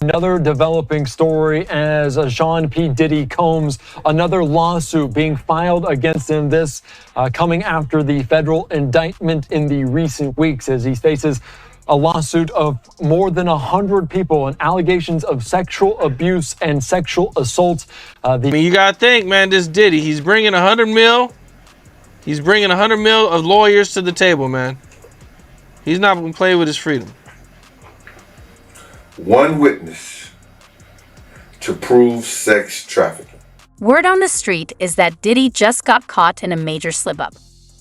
Another developing story as Sean P. Diddy Combs, another lawsuit being filed against him. This coming after the federal indictment in the recent weeks as he faces a lawsuit of more than 100 people and allegations of sexual abuse and sexual assault. You got to think, man, this Diddy, he's bringing 100 mil. He's bringing 100 mil of lawyers to the table, man. He's not going to play with his freedom. One witness to prove sex trafficking. Word on the street is that Diddy just got caught in a major slip-up.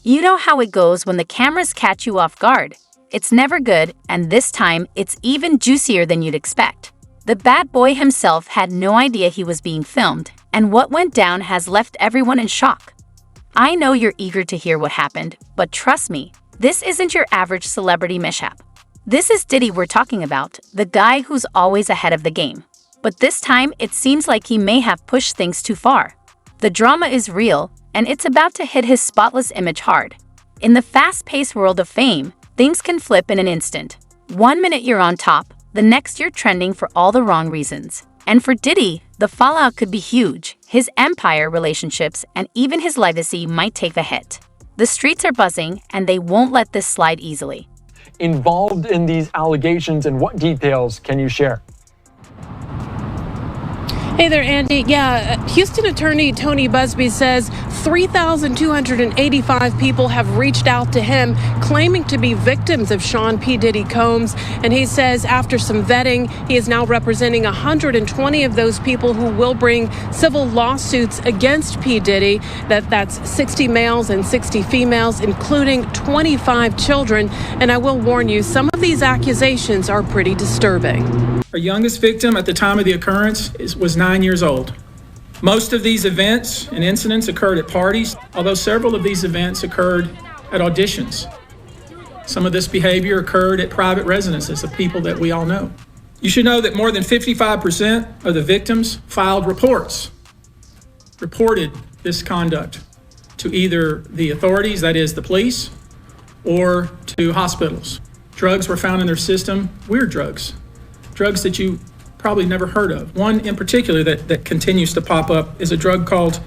You know how it goes when the cameras catch you off guard. It's never good, and this time, it's even juicier than you'd expect. The bad boy himself had no idea he was being filmed, and what went down has left everyone in shock. I know you're eager to hear what happened, but trust me, this isn't your average celebrity mishap. This is Diddy we're talking about, the guy who's always ahead of the game. But this time, it seems like he may have pushed things too far. The drama is real, and it's about to hit his spotless image hard. In the fast-paced world of fame, things can flip in an instant. 1 minute you're on top, the next you're trending for all the wrong reasons. And for Diddy, the fallout could be huge. His empire, relationships, and even his legacy might take a hit. The streets are buzzing, and they won't let this slide easily. Involved in these allegations, and what details can you share? Hey there, Andy. Yeah, Houston attorney Tony Busby says 3,285 people have reached out to him claiming to be victims of Sean P. Diddy Combs. And he says after some vetting, he is now representing 120 of those people who will bring civil lawsuits against P. Diddy. That's 60 males and 60 females, including 25 children. And I will warn you, some of these accusations are pretty disturbing. Our youngest victim at the time of the occurrence was 9 years old. Most of these events and incidents occurred at parties, although several of these events occurred at auditions. Some of this behavior occurred at private residences of people that we all know. You should know that more than 55% of the victims filed reported this conduct to either the authorities, that is the police, or to hospitals. Drugs were found in their system, weird drugs that you probably never heard of. One in particular that continues to pop up is a drug called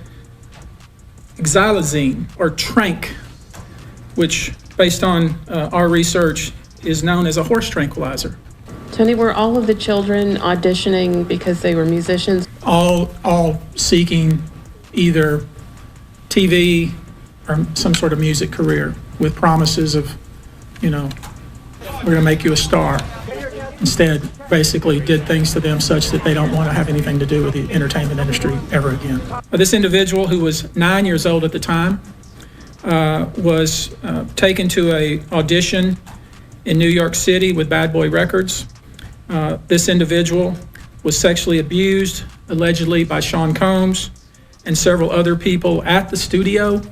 xylazine, or trank, which, based on our research, is known as a horse tranquilizer. Tony, were all of the children auditioning because they were musicians? All seeking either TV or some sort of music career with promises of, we're going to make you a star. Instead, basically did things to them such that they don't want to have anything to do with the entertainment industry ever again. This individual, who was 9 years old at the time, was taken to an audition in New York City with Bad Boy Records. This individual was sexually abused, allegedly by Sean Combs and several other people at the studio,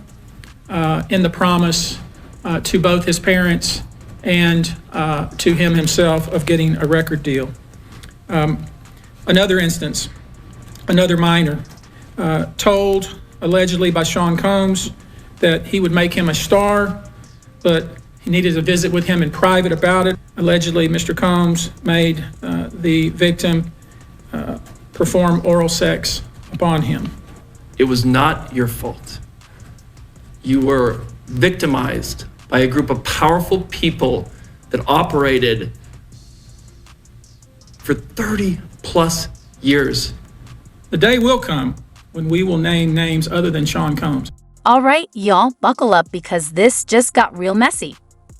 in the promise to both his parents and to him himself of getting a record deal. Another instance, another minor, told allegedly by Sean Combs that he would make him a star, but he needed to visit with him in private about it. Allegedly, Mr. Combs made the victim perform oral sex upon him. It was not your fault. You were victimized by a group of powerful people that operated for 30 plus years. The day will come when we will name names other than Sean Combs. All right, y'all, buckle up because this just got real messy.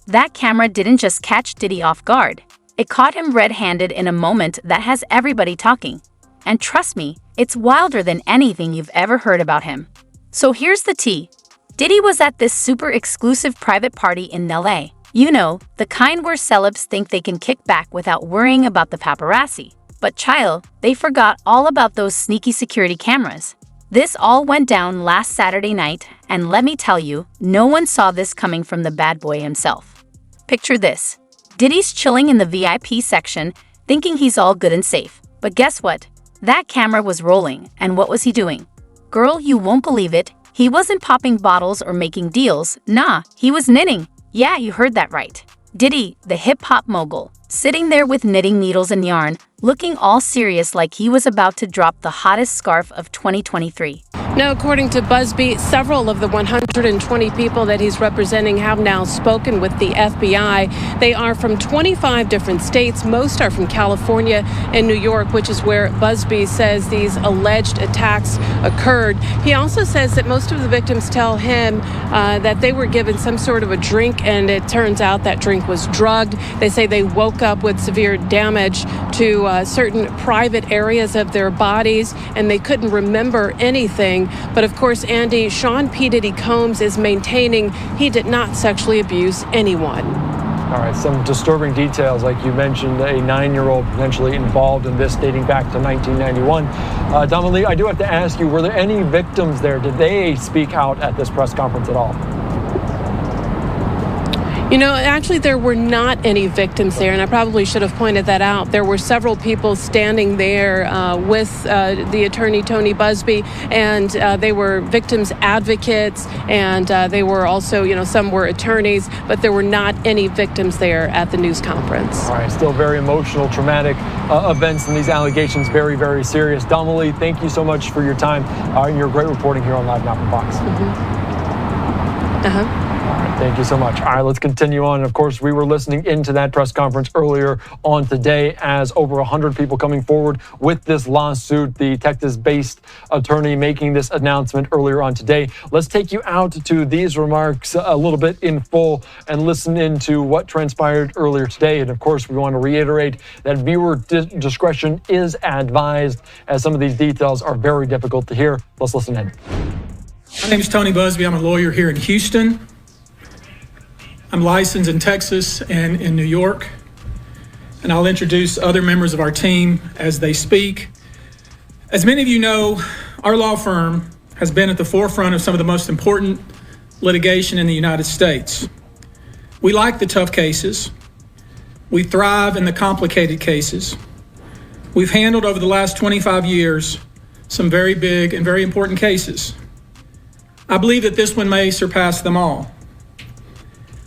That camera didn't just catch Diddy off guard. It caught him red-handed in a moment that has everybody talking. And trust me, it's wilder than anything you've ever heard about him. So here's the tea. Diddy was at this super exclusive private party in LA. You know, the kind where celebs think they can kick back without worrying about the paparazzi. But child, they forgot all about those sneaky security cameras. This all went down last Saturday night, and let me tell you, no one saw this coming from the bad boy himself. Picture this. Diddy's chilling in the VIP section, thinking he's all good and safe. But guess what? That camera was rolling, and what was he doing? Girl, you won't believe it. He wasn't popping bottles or making deals. Nah, he was knitting. Yeah, you heard that right. Diddy, the hip-hop mogul, sitting there with knitting needles and yarn, looking all serious like he was about to drop the hottest scarf of 2023. Now, according to Busby, several of the 120 people that he's representing have now spoken with the FBI. They are from 25 different states. Most are from California and New York, which is where Busby says these alleged attacks occurred. He also says that most of the victims tell him that they were given some sort of a drink, and it turns out that drink was drugged. They say they woke up with severe damage to certain private areas of their bodies, and they couldn't remember anything. But of course, Andy, Sean P. Diddy Combs is maintaining he did not sexually abuse anyone. All right, some disturbing details, like you mentioned, a 9-year-old potentially involved in this dating back to 1991. Dominique, I do have to ask you, were there any victims there? Did they speak out at this press conference at all? You know, actually, there were not any victims there, and I probably should have pointed that out. There were several people standing there with the attorney, Tony Busby, and they were victims advocates, and they were also, you know, some were attorneys, but there were not any victims there at the news conference. All right, still very emotional, traumatic events, and these allegations very, very serious. Dominique, thank you so much for your time and your great reporting here on Live Now from Fox. Thank you so much. All right, let's continue on. Of course, we were listening into that press conference earlier on today as over 100 people coming forward with this lawsuit. The Texas-based attorney making this announcement earlier on today. Let's take you out to these remarks a little bit in full and listen into what transpired earlier today. And of course, we want to reiterate that viewer discretion is advised, as some of these details are very difficult to hear. Let's listen in. My name is Tony Busby. I'm a lawyer here in Houston. I'm licensed in Texas and in New York, and I'll introduce other members of our team as they speak. As many of you know, our law firm has been at the forefront of some of the most important litigation in the United States. We like the tough cases. We thrive in the complicated cases. We've handled over the last 25 years some very big and very important cases. I believe that this one may surpass them all.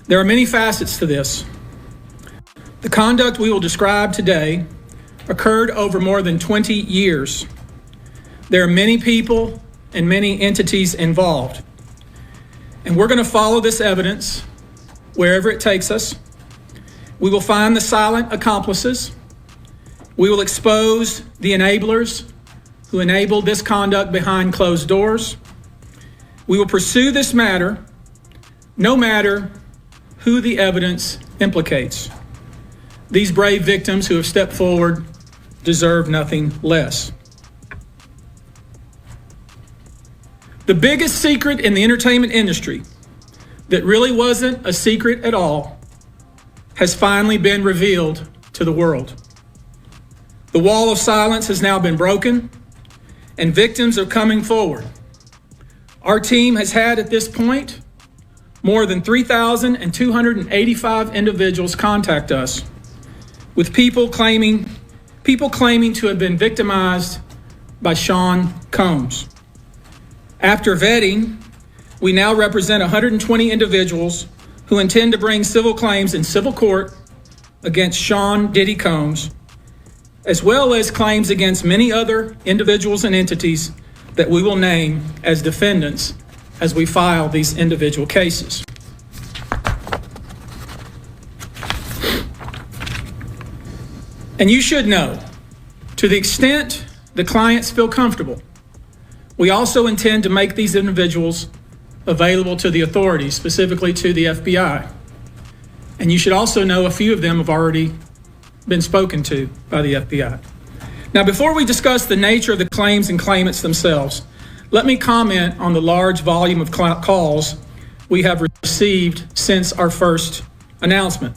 There are many facets to this. The conduct we will describe today occurred over more than 20 years. There are many people and many entities involved. And we're going to follow this evidence wherever it takes us. We will find the silent accomplices. We will expose the enablers who enabled this conduct behind closed doors. We will pursue this matter no matter who the evidence implicates. These brave victims who have stepped forward deserve nothing less. The biggest secret in the entertainment industry that really wasn't a secret at all has finally been revealed to the world. The wall of silence has now been broken, and victims are coming forward. Our team has had at this point more than 3,285 individuals contact us with people claiming to have been victimized by Sean Combs. After vetting, we now represent 120 individuals who intend to bring civil claims in civil court against Sean Diddy Combs, as well as claims against many other individuals and entities that we will name as defendants as we file these individual cases. And you should know, to the extent the clients feel comfortable, we also intend to make these individuals available to the authorities, specifically to the FBI. And you should also know a few of them have already been spoken to by the FBI. Now, before we discuss the nature of the claims and claimants themselves, let me comment on the large volume of calls we have received since our first announcement.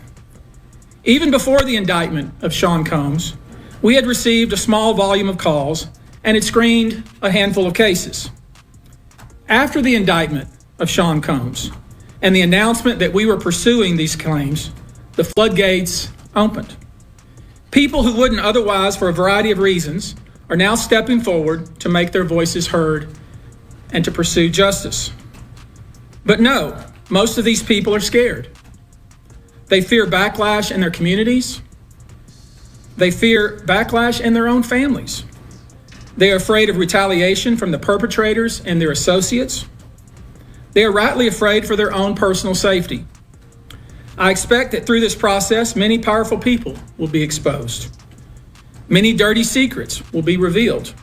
Even before the indictment of Sean Combs, we had received a small volume of calls and had screened a handful of cases. After the indictment of Sean Combs and the announcement that we were pursuing these claims, the floodgates opened. People who wouldn't otherwise, for a variety of reasons, are now stepping forward to make their voices heard and to pursue justice. But no, most of these people are scared. They fear backlash in their communities. They fear backlash in their own families. They are afraid of retaliation from the perpetrators and their associates. They are rightly afraid for their own personal safety. I expect that through this process, many powerful people will be exposed. Many dirty secrets will be revealed.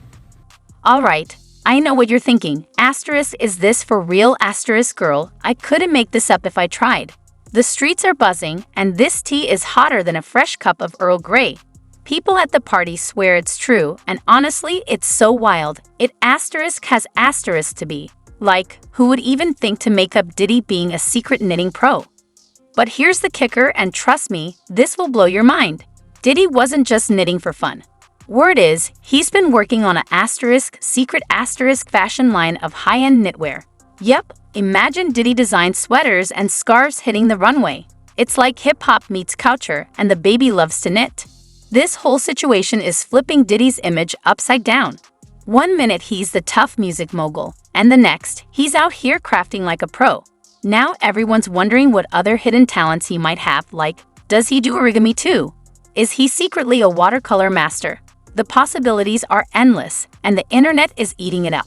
All right, I know what you're thinking. Asterisk, is this for real? Asterisk, girl, I couldn't make this up if I tried. The streets are buzzing, and this tea is hotter than a fresh cup of Earl Grey. People at the party swear it's true, and honestly, it's so wild. It asterisk has asterisk to be. Like, who would even think to make up Diddy being a secret knitting pro? But here's the kicker, and trust me, this will blow your mind. Diddy wasn't just knitting for fun. Word is, he's been working on a secret fashion line of high-end knitwear. Yep, imagine Diddy designed sweaters and scarves hitting the runway. It's like hip-hop meets culture, and the baby loves to knit. This whole situation is flipping Diddy's image upside down. One minute he's the tough music mogul, and the next, he's out here crafting like a pro. Now everyone's wondering what other hidden talents he might have, like, does he do origami too? Is he secretly a watercolor master? The possibilities are endless, and the internet is eating it up.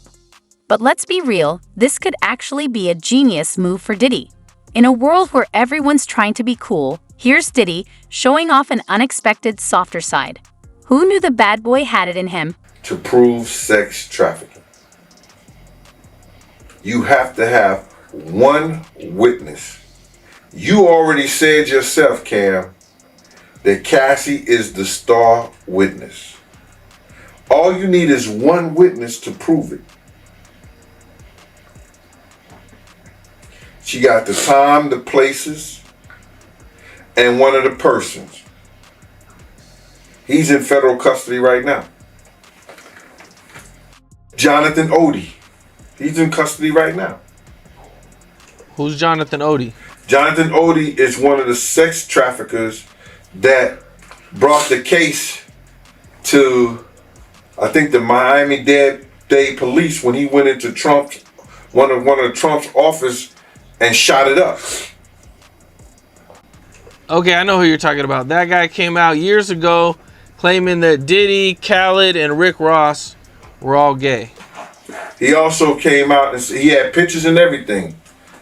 But let's be real, this could actually be a genius move for Diddy. In a world where everyone's trying to be cool, here's Diddy showing off an unexpected softer side. Who knew the bad boy had it in him? To prove sex trafficking, you have to have one witness. You already said yourself, Cam, that Cassie is the star witness. All you need is one witness to prove it. She got the time, the places, and one of the persons. He's in federal custody right now. Jonathan Odie. He's in custody right now. Who's Jonathan Odie? Jonathan Odie is one of the sex traffickers that brought the case to, I think, the Miami-Dade police when he went into one of Trump's office and shot it up. Okay, I know who you're talking about. That guy came out years ago claiming that Diddy, Khaled, and Rick Ross were all gay. He also came out and he had pictures and everything.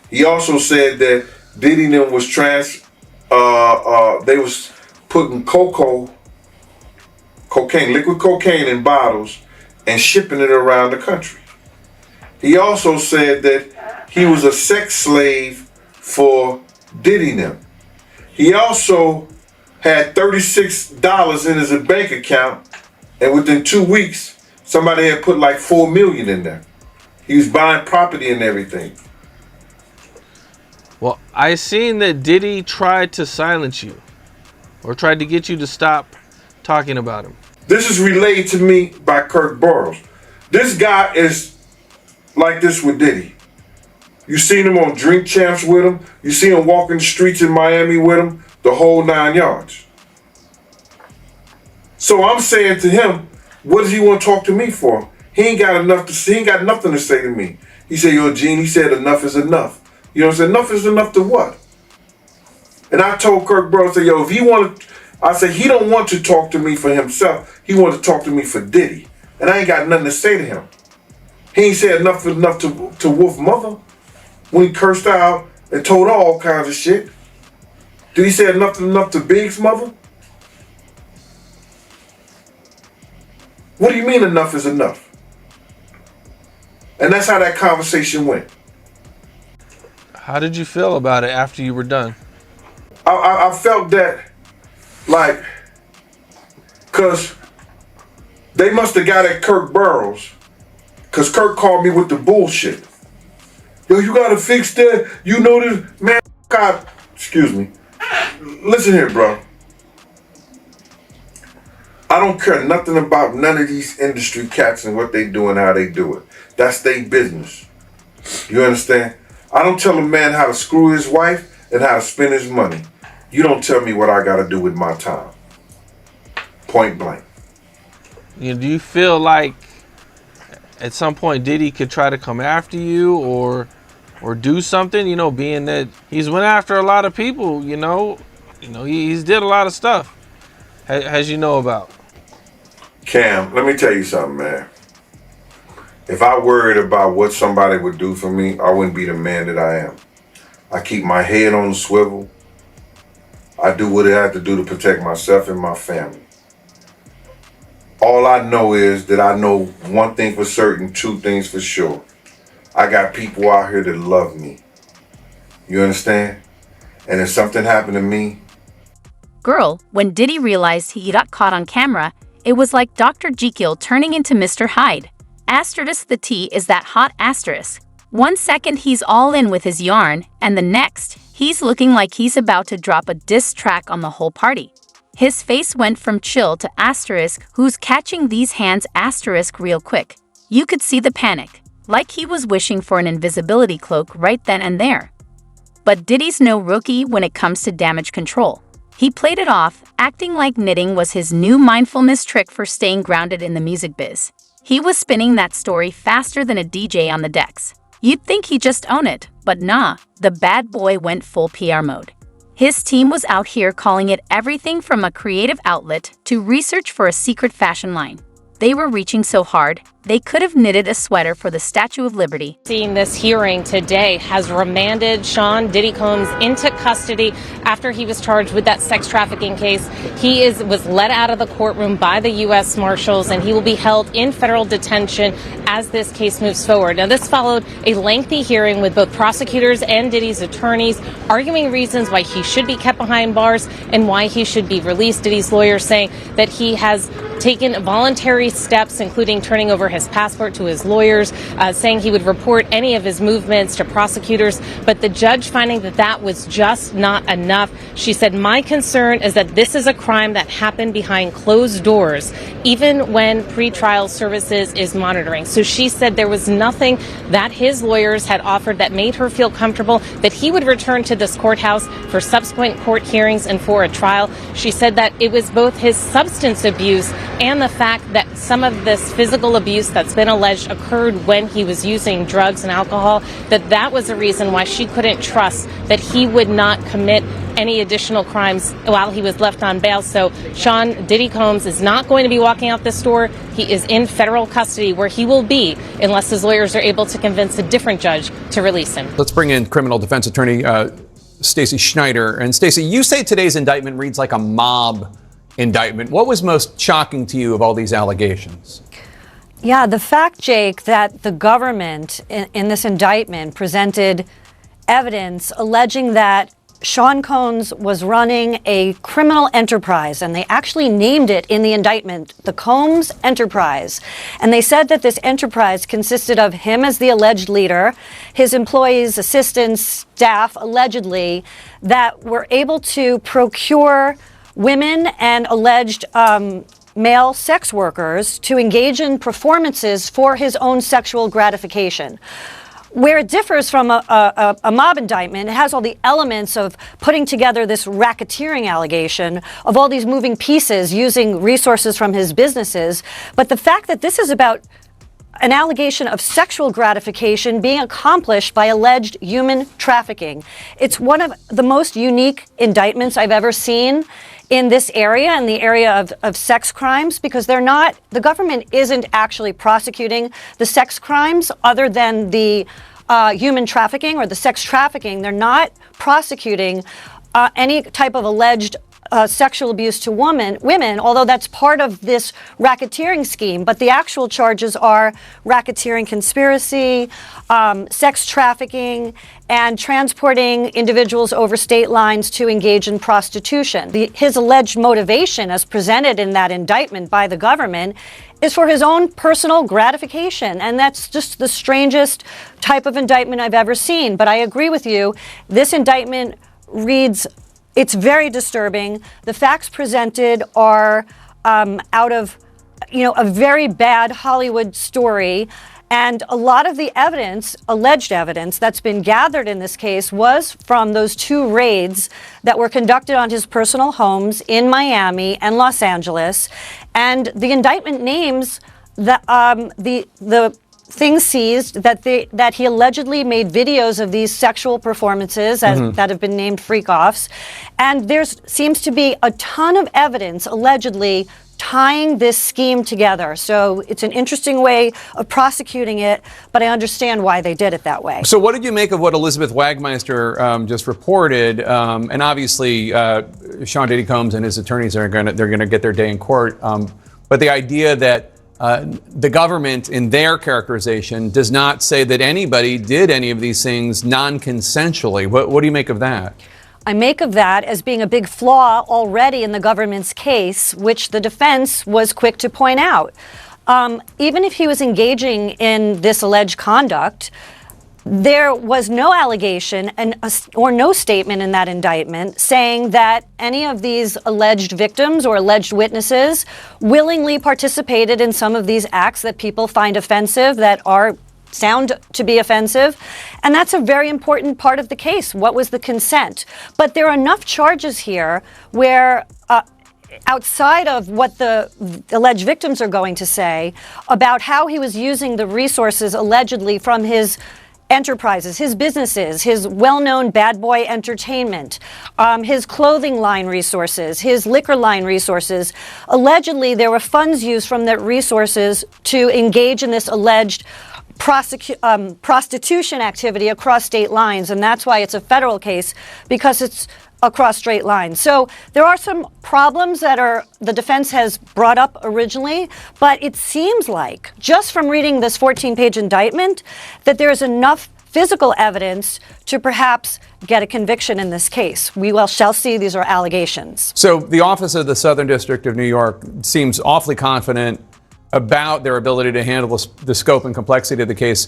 He also said that Diddy and them was they was putting liquid cocaine in bottles and shipping it around the country. He also said that he was a sex slave for Diddy and them. He also had $36 in his bank account, and within 2 weeks, somebody had put like $4 million in there. He was buying property and everything. Well, I seen that Diddy tried to silence you or tried to get you to stop talking about him. This is relayed to me by Kirk Burrows. This guy is like this with Diddy. You seen him on Drink Champs with him. You see him walking the streets in Miami with him. The whole 9 yards. So I'm saying to him, what does he want to talk to me for? He ain't got nothing to say to me. He said, yo, Gene, he said enough is enough. You know what I'm saying? Enough is enough to what? And I told Kirk Burrows, I said, yo, if he wanted, I said, he don't want to talk to me for himself. He wanted to talk to me for Diddy. And I ain't got nothing to say to him. He ain't said enough is enough to Wolf Mother when he cursed out and told her all kinds of shit. Did he say enough is enough to Big's mother? What do you mean enough is enough? And that's how that conversation went. How did you feel about it after you were done? I felt that, like, because they must have got at Kirk Burrows, because Kirk called me with the bullshit. Yo, you got to fix that. You know this. Man, God, excuse me. Listen here, bro. I don't care nothing about none of these industry cats and what they do and how they do it. That's their business. You understand? I don't tell a man how to screw his wife and how to spend his money. You don't tell me what I got to do with my time. Point blank. You know, do you feel like at some point Diddy could try to come after you or do something, you know, being that he's went after a lot of people, you know? You know, he's did a lot of stuff, as you know about. Cam, let me tell you something, man. If I worried about what somebody would do for me, I wouldn't be the man that I am. I keep my head on the swivel. I do what I have to do to protect myself and my family. All I know is that I know one thing for certain, two things for sure. I got people out here that love me. You understand? And if something happened to me... Girl, when Diddy realized he got caught on camera, it was like Dr. Jekyll turning into Mr. Hyde. Asterisk the T is that hot asterisk. 1 second he's all in with his yarn, and the next, he's looking like he's about to drop a diss track on the whole party. His face went from chill to asterisk who's catching these hands asterisk real quick. You could see the panic, like he was wishing for an invisibility cloak right then and there. But Diddy's no rookie when it comes to damage control. He played it off, acting like knitting was his new mindfulness trick for staying grounded in the music biz. He was spinning that story faster than a DJ on the decks. You'd think he'd just own it, but nah, the bad boy went full PR mode. His team was out here calling it everything from a creative outlet to research for a secret fashion line. They were reaching so hard, they could have knitted a sweater for the Statue of Liberty. Seeing this hearing today has remanded Sean Diddy Combs into custody after he was charged with that sex trafficking case. He was let out of the courtroom by the U.S. Marshals, and he will be held in federal detention as this case moves forward. Now, this followed a lengthy hearing with both prosecutors and Diddy's attorneys arguing reasons why he should be kept behind bars and why he should be released. Diddy's lawyers saying that he has taken voluntary steps, including turning over his passport to his lawyers, saying he would report any of his movements to prosecutors. But the judge finding that that was just not enough. She said, "My concern is that this is a crime that happened behind closed doors, even when pretrial services is monitoring." So she said there was nothing that his lawyers had offered that made her feel comfortable that he would return to this courthouse for subsequent court hearings and for a trial. She said that it was both his substance abuse and the fact that some of this physical abuse that's been alleged occurred when he was using drugs and alcohol, that was a reason why she couldn't trust that he would not commit any additional crimes while he was left on bail. So Sean Diddy Combs is not going to be walking out this door. He is in federal custody, where he will be unless his lawyers are able to convince a different judge to release him. Let's bring in criminal defense attorney Stacey Schneider. And Stacey, you say today's indictment reads like a mob indictment. What was most shocking to you of all these allegations? Yeah, the fact, Jake, that the government in this indictment presented evidence alleging that Sean Combs was running a criminal enterprise, and they actually named it in the indictment, the Combs Enterprise. And they said that this enterprise consisted of him as the alleged leader, his employees, assistants, staff, allegedly, that were able to procure women and alleged male sex workers to engage in performances for his own sexual gratification. Where it differs from a mob indictment, it has all the elements of putting together this racketeering allegation of all these moving pieces using resources from his businesses. But the fact that this is about an allegation of sexual gratification being accomplished by alleged human trafficking. It's one of the most unique indictments I've ever seen in this area, in the area of sex crimes, because the government isn't actually prosecuting the sex crimes other than the human trafficking or the sex trafficking. They're not prosecuting any type of alleged sexual abuse to women, although that's part of this racketeering scheme. But the actual charges are racketeering conspiracy, sex trafficking, and transporting individuals over state lines to engage in prostitution. His alleged motivation, as presented in that indictment by the government, is for his own personal gratification. And that's just the strangest type of indictment I've ever seen. But I agree with you. This indictment reads, it's very disturbing. The facts presented are out of, a very bad Hollywood story. And a lot of the evidence, alleged evidence, that's been gathered in this case was from those 2 raids that were conducted on his personal homes in Miami and Los Angeles. And the indictment names the things seized that he allegedly made videos of these sexual performances that have been named freak-offs. And there seems to be a ton of evidence allegedly tying this scheme together. So it's an interesting way of prosecuting it, but I understand why they did it that way. So what did you make of what Elizabeth Wagmeister just reported? And obviously, Sean Diddy Combs and his attorneys they're going to get their day in court. But the idea that the government, in their characterization, does not say that anybody did any of these things non-consensually. What do you make of that? I make of that as being a big flaw already in the government's case, which the defense was quick to point out. Even if he was engaging in this alleged conduct, there was no allegation or no statement in that indictment saying that any of these alleged victims or alleged witnesses willingly participated in some of these acts that people find offensive, that are sound to be offensive. And that's a very important part of the case. What was the consent? But there are enough charges here where outside of what the alleged victims are going to say about how he was using the resources allegedly from his enterprises, his businesses, his well-known Bad Boy Entertainment, his clothing line resources, his liquor line resources. Allegedly, there were funds used from that resources to engage in this alleged prostitution activity across state lines, and that's why it's a federal case, because it's across state lines. So there are some problems that the defense has brought up originally, but it seems like, just from reading this 14-page indictment, that there's enough physical evidence to perhaps get a conviction in this case. We shall see. These are allegations. So the Office of the Southern District of New York seems awfully confident about their ability to handle the scope and complexity of the case.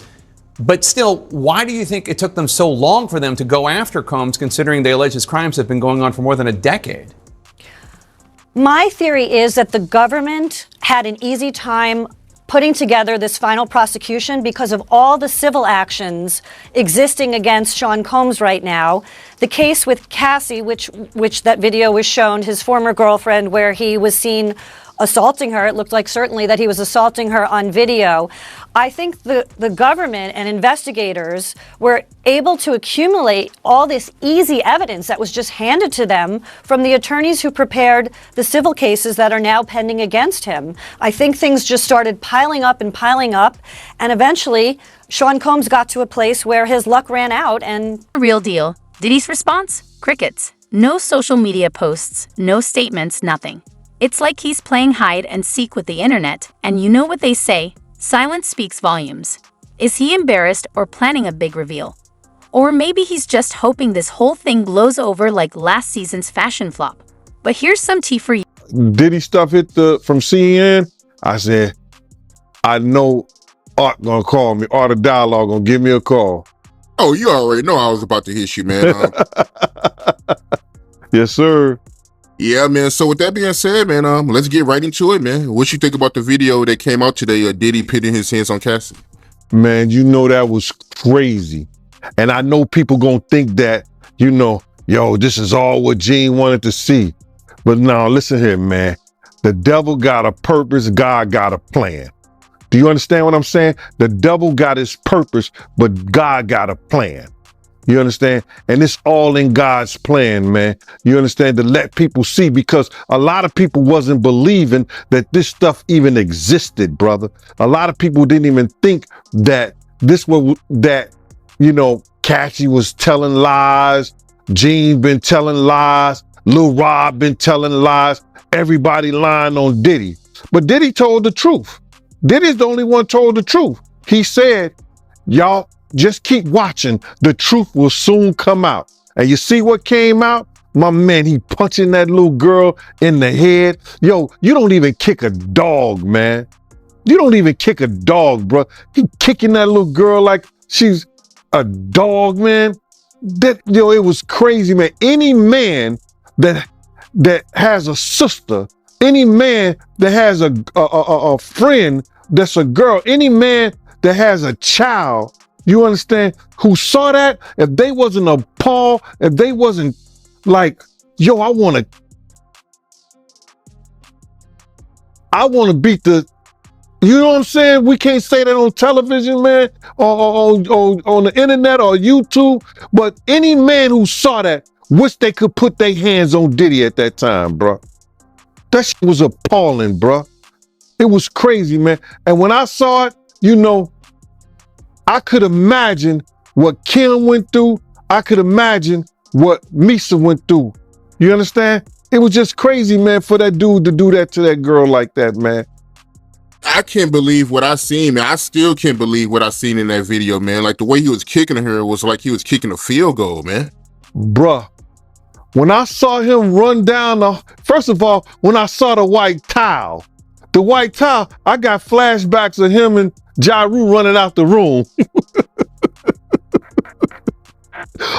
But still, why do you think it took them so long for them to go after Combs, considering they allege his crimes have been going on for more than a decade? My theory is that the government had an easy time putting together this final prosecution because of all the civil actions existing against Sean Combs right now. The case with Cassie, which that video was shown, his former girlfriend, where he was seen assaulting her. It looked like certainly that he was assaulting her on video. I think the government and investigators were able to accumulate all this easy evidence that was just handed to them from the attorneys who prepared the civil cases that are now pending against him. I think things just started piling up, and eventually Sean Combs got to a place where his luck ran out. And Real deal. Diddy's response? Crickets. No social media posts, no statements, nothing. It's like he's playing hide and seek with the internet, and you know what they say, silence speaks volumes. Is he embarrassed or planning a big reveal? Or maybe he's just hoping this whole thing blows over like last season's fashion flop. But here's some tea for you. Diddy stuff hit from CNN. I said, I know Art gonna call me. Art of Dialogue gonna give me a call. Oh, you already know I was about to hit you, man. Yes, sir. Yeah, man. So with that being said, man, let's get right into it, man. What you think about the video that came out today of Diddy pitting his hands on Cassie? Man, you know that was crazy. And I know people gonna think that, yo, this is all what Gene wanted to see. But now, listen here, man. The devil got a purpose, God got a plan. Do you understand what I'm saying? The devil got his purpose, but God got a plan. You understand? And it's all in God's plan, man. You understand? To let people see, because a lot of people wasn't believing that this stuff even existed, brother. A lot of people didn't even think that Cassie was telling lies. Gene been telling lies. Lil Rob been telling lies. Everybody lying on Diddy. But Diddy told the truth. Diddy's the only one told the truth. He said, y'all, just keep watching. The truth will soon come out. And you see what came out? My man, he punching that little girl in the head. Yo, you don't even kick a dog, man. You don't even kick a dog, bro. He kicking that little girl like she's a dog, man. It was crazy, man. Any man that has a sister, any man that has a friend that's a girl, any man that has a child, you understand, who saw that, if they wasn't appalled, if they wasn't like, yo, I want to beat the You know what I'm saying? We can't say that on television, man, or on the internet or YouTube. But any man who saw that wish they could put their hands on Diddy at that time, bro. That shit was appalling, bro. It was crazy, man. And when I saw it, you know, I could imagine what Kim went through. I could imagine what Misa went through. You understand? It was just crazy, man, for that dude to do that to that girl like that, man. I can't believe what I seen, man. I still can't believe what I seen in that video, man. Like the way he was kicking her was like he was kicking a field goal, man. Bruh, when I saw him run down first of all, when I saw the white towel, I got flashbacks of him and Ja Rule running out the room.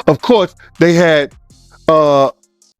Of course, they had